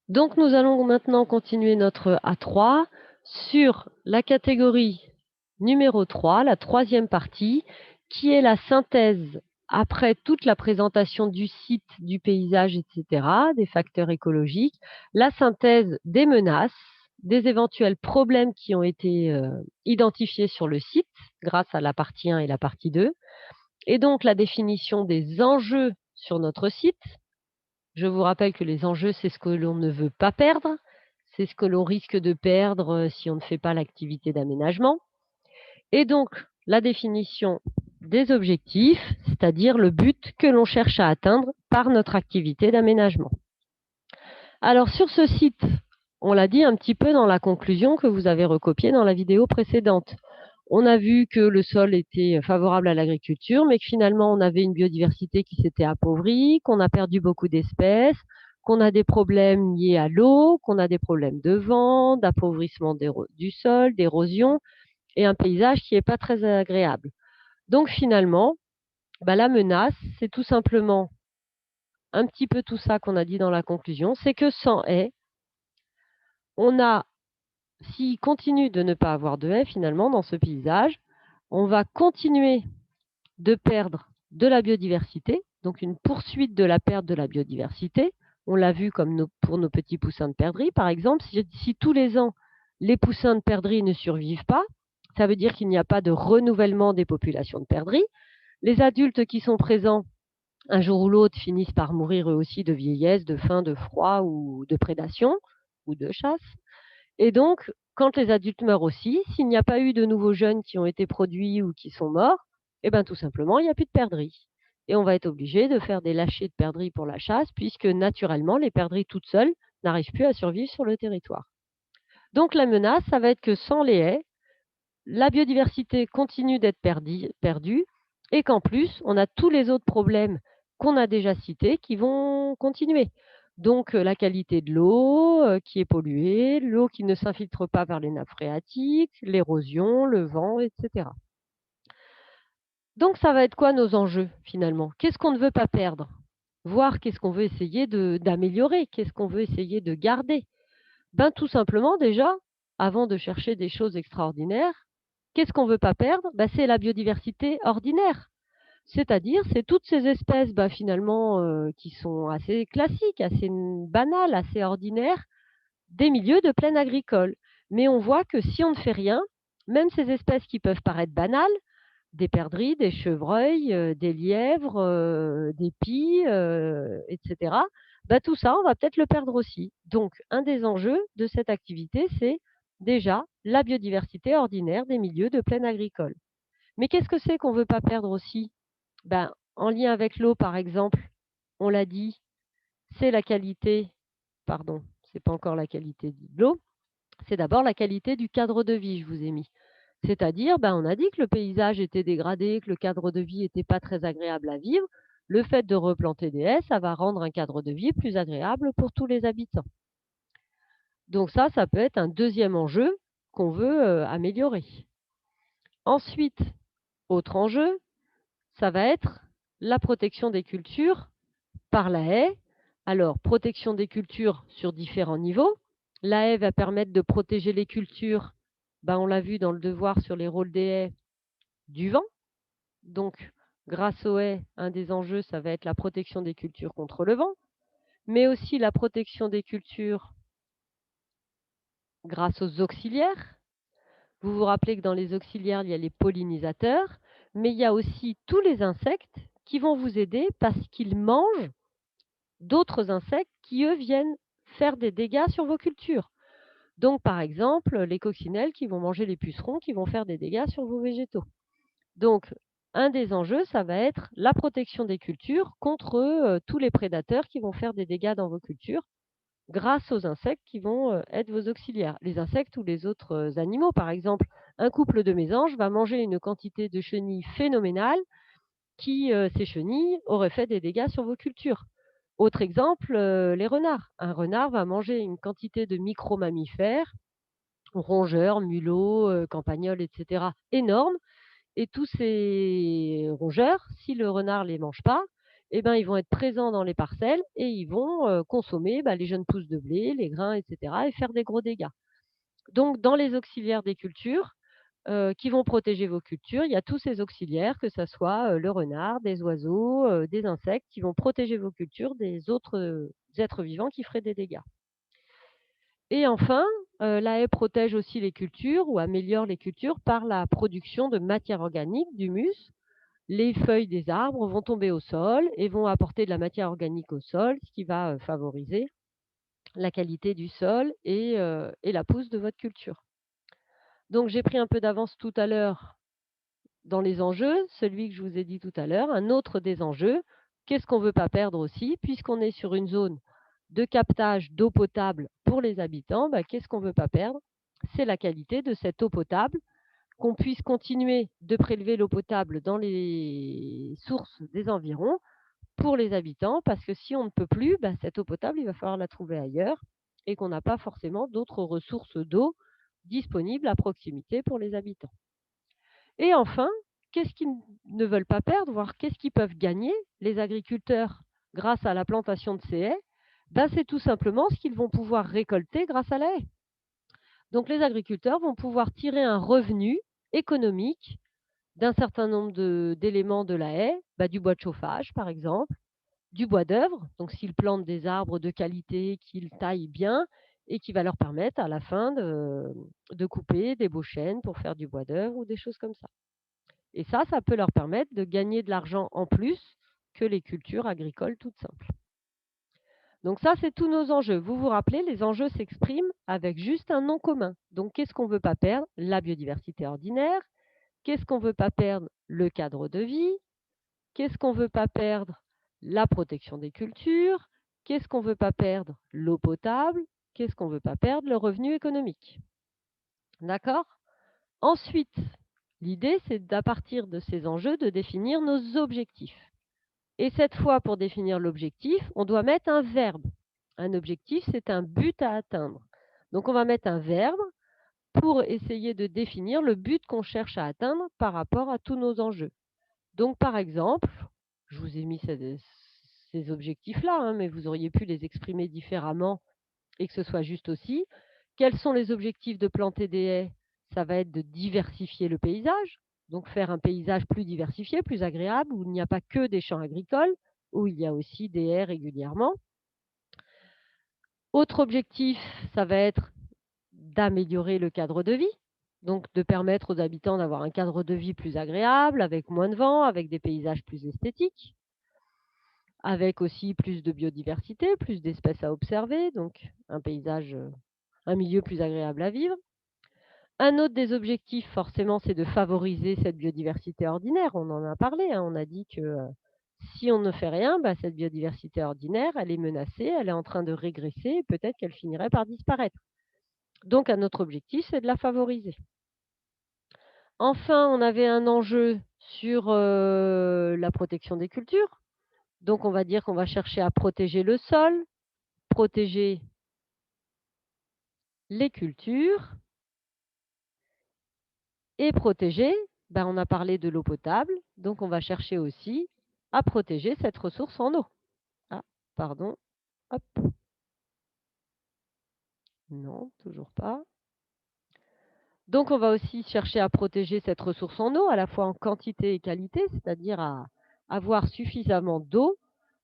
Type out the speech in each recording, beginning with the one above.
Donc, nous allons maintenant continuer notre A3 sur la catégorie numéro 3, la troisième partie, qui est la synthèse, après toute la présentation du site, du paysage, etc., des facteurs écologiques, la synthèse des menaces, des éventuels problèmes qui ont été identifiés sur le site grâce à la partie 1 et la partie 2, et donc la définition des enjeux sur notre site. Je vous rappelle que les enjeux, c'est ce que l'on ne veut pas perdre, c'est ce que l'on risque de perdre si on ne fait pas l'activité d'aménagement. Et donc, la définition des objectifs, c'est-à-dire le but que l'on cherche à atteindre par notre activité d'aménagement. Alors, sur ce site, on l'a dit un petit peu dans la conclusion que vous avez recopiée dans la vidéo précédente. On a vu que le sol était favorable à l'agriculture, mais que finalement, on avait une biodiversité qui s'était appauvrie, qu'on a perdu beaucoup d'espèces, qu'on a des problèmes liés à l'eau, qu'on a des problèmes de vent, d'appauvrissement du sol, d'érosion, et un paysage qui n'est pas très agréable. Donc finalement, la menace, c'est tout simplement un petit peu tout ça qu'on a dit dans la conclusion, c'est que sans haies, on a, s'il continue de ne pas avoir de haies finalement dans ce paysage, on va continuer de perdre de la biodiversité, donc une poursuite de la perte de la biodiversité. On l'a vu comme pour nos petits poussins de perdrix, par exemple. Si tous les ans, les poussins de perdrix ne survivent pas, ça veut dire qu'il n'y a pas de renouvellement des populations de perdrix. Les adultes qui sont présents, un jour ou l'autre, finissent par mourir eux aussi de vieillesse, de faim, de froid ou de prédation ou de chasse. Et donc, quand les adultes meurent aussi, s'il n'y a pas eu de nouveaux jeunes qui ont été produits ou qui sont morts, eh ben, tout simplement, il n'y a plus de perdrix. Et on va être obligé de faire des lâchers de perdrix pour la chasse, puisque naturellement, les perdrix toutes seules n'arrivent plus à survivre sur le territoire. Donc la menace, ça va être que sans les haies, la biodiversité continue d'être perdue et qu'en plus, on a tous les autres problèmes qu'on a déjà cités qui vont continuer. Donc la qualité de l'eau qui est polluée, l'eau qui ne s'infiltre pas par les nappes phréatiques, l'érosion, le vent, etc. Donc ça va être quoi nos enjeux finalement? Qu'est-ce qu'on ne veut pas perdre? Voir qu'est-ce qu'on veut essayer d'améliorer, qu'est-ce qu'on veut essayer de garder? Tout simplement déjà, avant de chercher des choses extraordinaires, qu'est-ce qu'on ne veut pas perdre? C'est la biodiversité ordinaire. C'est-à-dire, c'est toutes ces espèces finalement qui sont assez classiques, assez banales, assez ordinaires, des milieux de plaine agricole. Mais on voit que si on ne fait rien, même ces espèces qui peuvent paraître banales, des perdrix, des chevreuils, des lièvres, des pies, etc., tout ça, on va peut-être le perdre aussi. Donc, un des enjeux de cette activité, c'est déjà la biodiversité ordinaire des milieux de plaine agricole. Mais qu'est-ce que c'est qu'on ne veut pas perdre aussi? En lien avec l'eau, par exemple, on l'a dit, c'est la qualité, pardon, c'est pas encore la qualité de l'eau, c'est d'abord la qualité du cadre de vie, je vous ai mis. C'est-à-dire, on a dit que le paysage était dégradé, que le cadre de vie n'était pas très agréable à vivre. Le fait de replanter des haies, ça va rendre un cadre de vie plus agréable pour tous les habitants. Donc ça peut être un deuxième enjeu qu'on veut améliorer. Ensuite, autre enjeu, ça va être la protection des cultures par la haie. Alors, protection des cultures sur différents niveaux. La haie va permettre de protéger les cultures, on l'a vu dans le devoir sur les rôles des haies, du vent. Donc, grâce aux haies, un des enjeux, ça va être la protection des cultures contre le vent, mais aussi la protection des cultures grâce aux auxiliaires. Vous vous rappelez que dans les auxiliaires, il y a les pollinisateurs, mais il y a aussi tous les insectes qui vont vous aider parce qu'ils mangent d'autres insectes qui, eux, viennent faire des dégâts sur vos cultures. Donc, par exemple, les coccinelles qui vont manger les pucerons qui vont faire des dégâts sur vos végétaux. Donc, un des enjeux, ça va être la protection des cultures contre tous les prédateurs qui vont faire des dégâts dans vos cultures grâce aux insectes qui vont être vos auxiliaires. Les insectes ou les autres animaux, par exemple, un couple de mésanges va manger une quantité de chenilles phénoménale qui, ces chenilles, auraient fait des dégâts sur vos cultures. Autre exemple, les renards. Un renard va manger une quantité de micro-mammifères, rongeurs, mulots, campagnols, etc., énormes. Et tous ces rongeurs, si le renard ne les mange pas, eh ben, ils vont être présents dans les parcelles et ils vont consommer les jeunes pousses de blé, les grains, etc., et faire des gros dégâts. Donc, dans les auxiliaires des cultures qui vont protéger vos cultures, il y a tous ces auxiliaires, que ça soit le renard, des oiseaux, des insectes, qui vont protéger vos cultures des autres êtres vivants qui feraient des dégâts. Et enfin, la haie protège aussi les cultures ou améliore les cultures par la production de matière organique, d'humus. Les feuilles des arbres vont tomber au sol et vont apporter de la matière organique au sol, ce qui va favoriser la qualité du sol et la pousse de votre culture. Donc j'ai pris un peu d'avance tout à l'heure dans les enjeux, celui que je vous ai dit tout à l'heure. Un autre des enjeux, qu'est-ce qu'on ne veut pas perdre aussi, puisqu'on est sur une zone de captage d'eau potable pour les habitants, qu'est-ce qu'on ne veut pas perdre? C'est la qualité de cette eau potable, qu'on puisse continuer de prélever l'eau potable dans les sources des environs pour les habitants, parce que si on ne peut plus, cette eau potable, il va falloir la trouver ailleurs et qu'on n'a pas forcément d'autres ressources d'eau disponibles à proximité pour les habitants. Et enfin, qu'est-ce qu'ils ne veulent pas perdre, voire qu'est-ce qu'ils peuvent gagner, les agriculteurs, grâce à la plantation de ces haies? C'est tout simplement ce qu'ils vont pouvoir récolter grâce à la haie. Donc les agriculteurs vont pouvoir tirer un revenu économique d'un certain nombre d'éléments de la haie, du bois de chauffage par exemple, du bois d'œuvre, donc s'ils plantent des arbres de qualité qu'ils taillent bien et qui va leur permettre à la fin de couper des beaux chênes pour faire du bois d'œuvre ou des choses comme ça. Et ça peut leur permettre de gagner de l'argent en plus que les cultures agricoles toutes simples. Donc ça, c'est tous nos enjeux. Vous vous rappelez, les enjeux s'expriment avec juste un nom commun. Donc qu'est-ce qu'on ne veut pas perdre? La biodiversité ordinaire. Qu'est-ce qu'on ne veut pas perdre? Le cadre de vie. Qu'est-ce qu'on ne veut pas perdre? La protection des cultures. Qu'est-ce qu'on ne veut pas perdre? L'eau potable. Qu'est-ce qu'on ne veut pas perdre? Le revenu économique. D'accord? Ensuite, l'idée, c'est à partir de ces enjeux de définir nos objectifs. Et cette fois, pour définir l'objectif, on doit mettre un verbe. Un objectif, c'est un but à atteindre. Donc, on va mettre un verbe pour essayer de définir le but qu'on cherche à atteindre par rapport à tous nos enjeux. Donc, par exemple, je vous ai mis ces objectifs-là, mais vous auriez pu les exprimer différemment et que ce soit juste aussi. Quels sont les objectifs de planter des haies? Ça va être de diversifier le paysage, donc faire un paysage plus diversifié, plus agréable, où il n'y a pas que des champs agricoles, où il y a aussi des haies régulièrement. Autre objectif, ça va être d'améliorer le cadre de vie, donc de permettre aux habitants d'avoir un cadre de vie plus agréable, avec moins de vent, avec des paysages plus esthétiques, avec aussi plus de biodiversité, plus d'espèces à observer, donc un milieu plus agréable à vivre. Un autre des objectifs, forcément, c'est de favoriser cette biodiversité ordinaire. On en a parlé, on a dit que si on ne fait rien, cette biodiversité ordinaire, elle est menacée, elle est en train de régresser et peut-être qu'elle finirait par disparaître. Donc, un autre objectif, c'est de la favoriser. Enfin, on avait un enjeu sur la protection des cultures. Donc, on va dire qu'on va chercher à protéger le sol, protéger les cultures et protéger, on a parlé de l'eau potable, donc on va chercher aussi à protéger cette ressource en eau. Ah, pardon, hop. Non, toujours pas. Donc on va aussi chercher à protéger cette ressource en eau, à la fois en quantité et qualité, c'est-à-dire à avoir suffisamment d'eau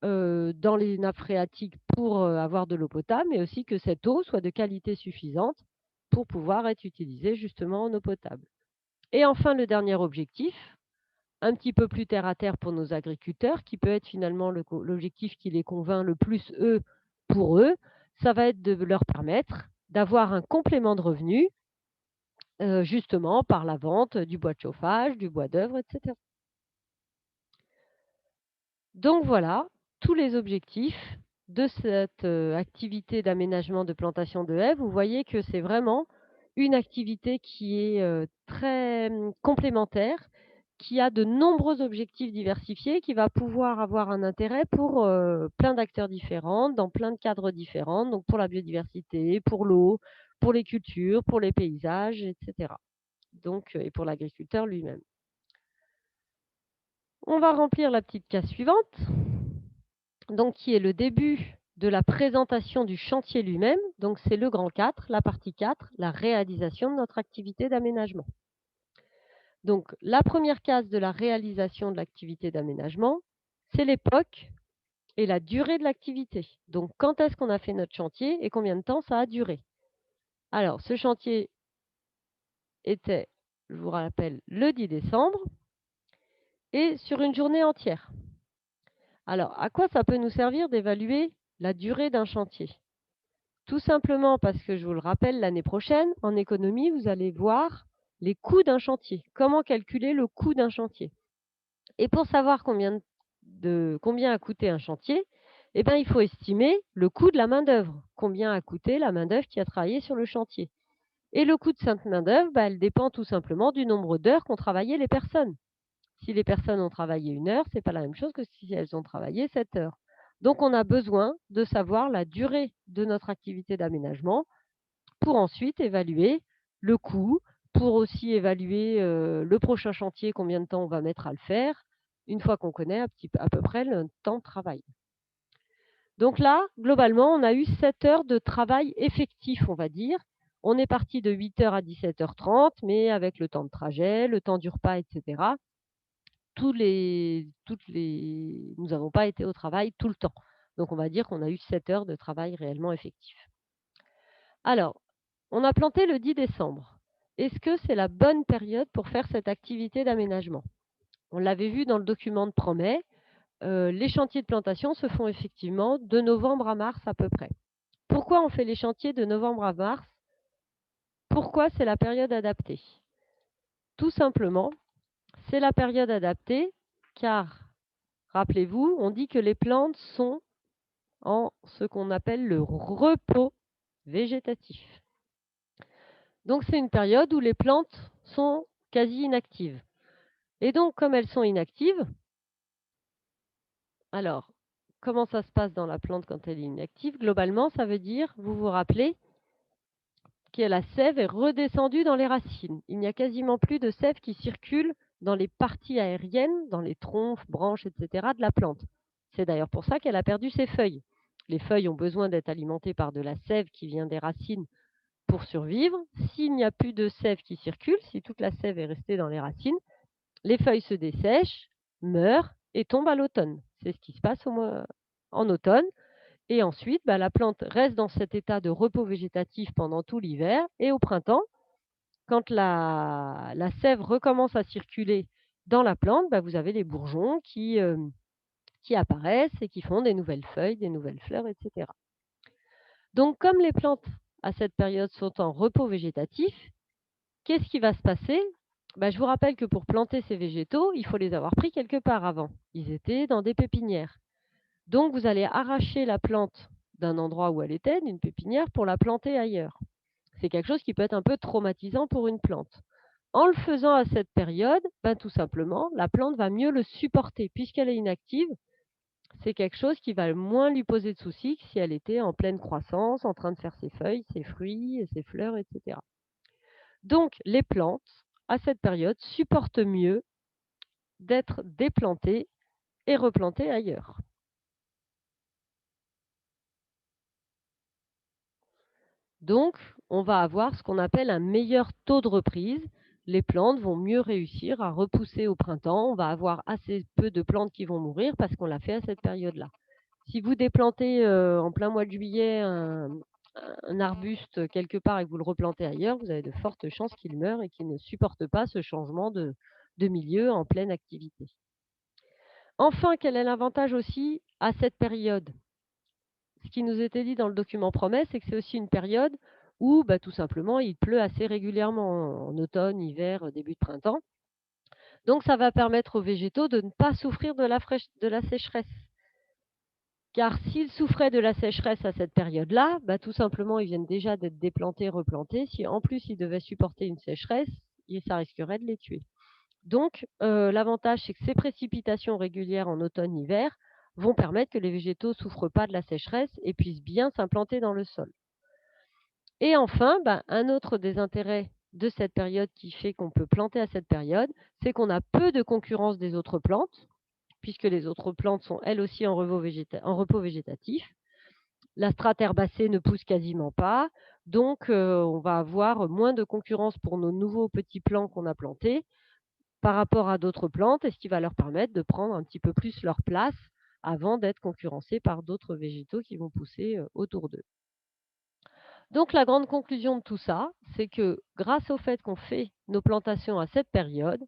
dans les nappes phréatiques pour avoir de l'eau potable, mais aussi que cette eau soit de qualité suffisante pour pouvoir être utilisée justement en eau potable. Et enfin, le dernier objectif, un petit peu plus terre à terre pour nos agriculteurs, qui peut être finalement l'objectif qui les convainc le plus, pour eux, ça va être de leur permettre d'avoir un complément de revenus, justement par la vente du bois de chauffage, du bois d'œuvre, etc. Donc voilà, tous les objectifs de cette activité d'aménagement de plantation de haies. Vous voyez que c'est vraiment une activité qui est très complémentaire, qui a de nombreux objectifs diversifiés, qui va pouvoir avoir un intérêt pour plein d'acteurs différents, dans plein de cadres différents, donc pour la biodiversité, pour l'eau, pour les cultures, pour les paysages, etc. Donc, et pour l'agriculteur lui-même. On va remplir la petite case suivante. donc qui est le début de la présentation du chantier lui-même. Donc c'est le grand 4, la partie 4, la réalisation de notre activité d'aménagement. Donc la première case de la réalisation de l'activité d'aménagement, c'est l'époque et la durée de l'activité. Donc quand est-ce qu'on a fait notre chantier et combien de temps ça a duré. Alors ce chantier était, je vous rappelle, le 10 décembre et sur une journée entière. Alors à quoi ça peut nous servir d'évaluer la durée d'un chantier? Tout simplement parce que, je vous le rappelle, l'année prochaine, en économie, vous allez voir les coûts d'un chantier. Comment calculer le coût d'un chantier? Et pour savoir combien a coûté un chantier, eh ben, il faut estimer le coût de la main-d'œuvre. Combien a coûté la main-d'œuvre qui a travaillé sur le chantier? Et le coût de cette main-d'œuvre, elle dépend tout simplement du nombre d'heures qu'ont travaillé les personnes. Si les personnes ont travaillé 1 heure, ce n'est pas la même chose que si elles ont travaillé 7 heures. Donc, on a besoin de savoir la durée de notre activité d'aménagement pour ensuite évaluer le coût, pour aussi évaluer le prochain chantier, combien de temps on va mettre à le faire, une fois qu'on connaît à peu près le temps de travail. Donc là, globalement, on a eu 7 heures de travail effectif, on va dire. On est parti de 8 heures à 17h30, mais avec le temps de trajet, le temps du repas, etc. Nous n'avons pas été au travail tout le temps. Donc on va dire qu'on a eu 7 heures de travail réellement effectif. Alors, on a planté le 10 décembre. Est-ce que c'est la bonne période pour faire cette activité d'aménagement? On l'avait vu dans le document de Promet, les chantiers de plantation se font effectivement de novembre à mars à peu près. Pourquoi on fait les chantiers de novembre à mars? Pourquoi c'est la période adaptée? Tout simplement, c'est la période adaptée car, rappelez-vous, on dit que les plantes sont en ce qu'on appelle le repos végétatif. Donc c'est une période où les plantes sont quasi inactives. Et donc, comme elles sont inactives, alors, comment ça se passe dans la plante quand elle est inactive? Globalement, ça veut dire, vous vous rappelez, que la sève est redescendue dans les racines. Il n'y a quasiment plus de sève qui circule dans les parties aériennes, dans les troncs, branches, etc. de la plante. C'est d'ailleurs pour ça qu'elle a perdu ses feuilles. Les feuilles ont besoin d'être alimentées par de la sève qui vient des racines pour survivre. S'il n'y a plus de sève qui circule, si toute la sève est restée dans les racines, les feuilles se dessèchent, meurent et tombent à l'automne. C'est ce qui se passe en automne. Et ensuite, la plante reste dans cet état de repos végétatif pendant tout l'hiver. Et au printemps, quand la sève recommence à circuler dans la plante, vous avez les bourgeons qui apparaissent et qui font des nouvelles feuilles, des nouvelles fleurs, etc. Donc, comme les plantes à cette période sont en repos végétatif, qu'est-ce qui va se passer? Je vous rappelle que pour planter ces végétaux, il faut les avoir pris quelque part avant. Ils étaient dans des pépinières. Donc, vous allez arracher la plante d'un endroit où elle était, d'une pépinière, pour la planter ailleurs. C'est quelque chose qui peut être un peu traumatisant pour une plante. En le faisant à cette période, tout simplement, la plante va mieux le supporter. Puisqu'elle est inactive, c'est quelque chose qui va moins lui poser de soucis que si elle était en pleine croissance, en train de faire ses feuilles, ses fruits, ses fleurs, etc. Donc, les plantes, à cette période, supportent mieux d'être déplantées et replantées ailleurs. Donc, on va avoir ce qu'on appelle un meilleur taux de reprise. Les plantes vont mieux réussir à repousser au printemps. On va avoir assez peu de plantes qui vont mourir parce qu'on l'a fait à cette période-là. Si vous déplantez en plein mois de juillet un arbuste quelque part et que vous le replantez ailleurs, vous avez de fortes chances qu'il meure et qu'il ne supporte pas ce changement de milieu en pleine activité. Enfin, quel est l'avantage aussi à cette période? Ce qui nous était dit dans le document Promet, c'est que c'est aussi une période où tout simplement il pleut assez régulièrement en automne, hiver, début de printemps. Donc ça va permettre aux végétaux de ne pas souffrir de la sécheresse. Car s'ils souffraient de la sécheresse à cette période-là, tout simplement ils viennent déjà d'être déplantés, replantés. Si en plus ils devaient supporter une sécheresse, ça risquerait de les tuer. Donc, l'avantage, c'est que ces précipitations régulières en automne-hiver vont permettre que les végétaux ne souffrent pas de la sécheresse et puissent bien s'implanter dans le sol. Et enfin, un autre des intérêts de cette période qui fait qu'on peut planter à cette période, c'est qu'on a peu de concurrence des autres plantes. puisque les autres plantes sont elles aussi en repos végétatif. La strate herbacée ne pousse quasiment pas, donc on va avoir moins de concurrence pour nos nouveaux petits plants qu'on a plantés par rapport à d'autres plantes, et ce qui va leur permettre de prendre un petit peu plus leur place avant d'être concurrencés par d'autres végétaux qui vont pousser, autour d'eux. Donc la grande conclusion de tout ça, c'est que grâce au fait qu'on fait nos plantations à cette période,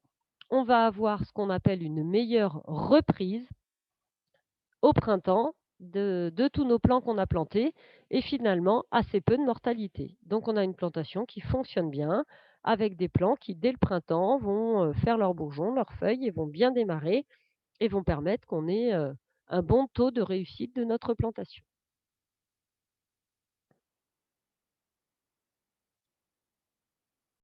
on va avoir ce qu'on appelle une meilleure reprise au printemps de tous nos plants qu'on a plantés et finalement assez peu de mortalité. Donc on a une plantation qui fonctionne bien avec des plants qui, dès le printemps, vont faire leurs bourgeons, leurs feuilles et vont bien démarrer et vont permettre qu'on ait un bon taux de réussite de notre plantation.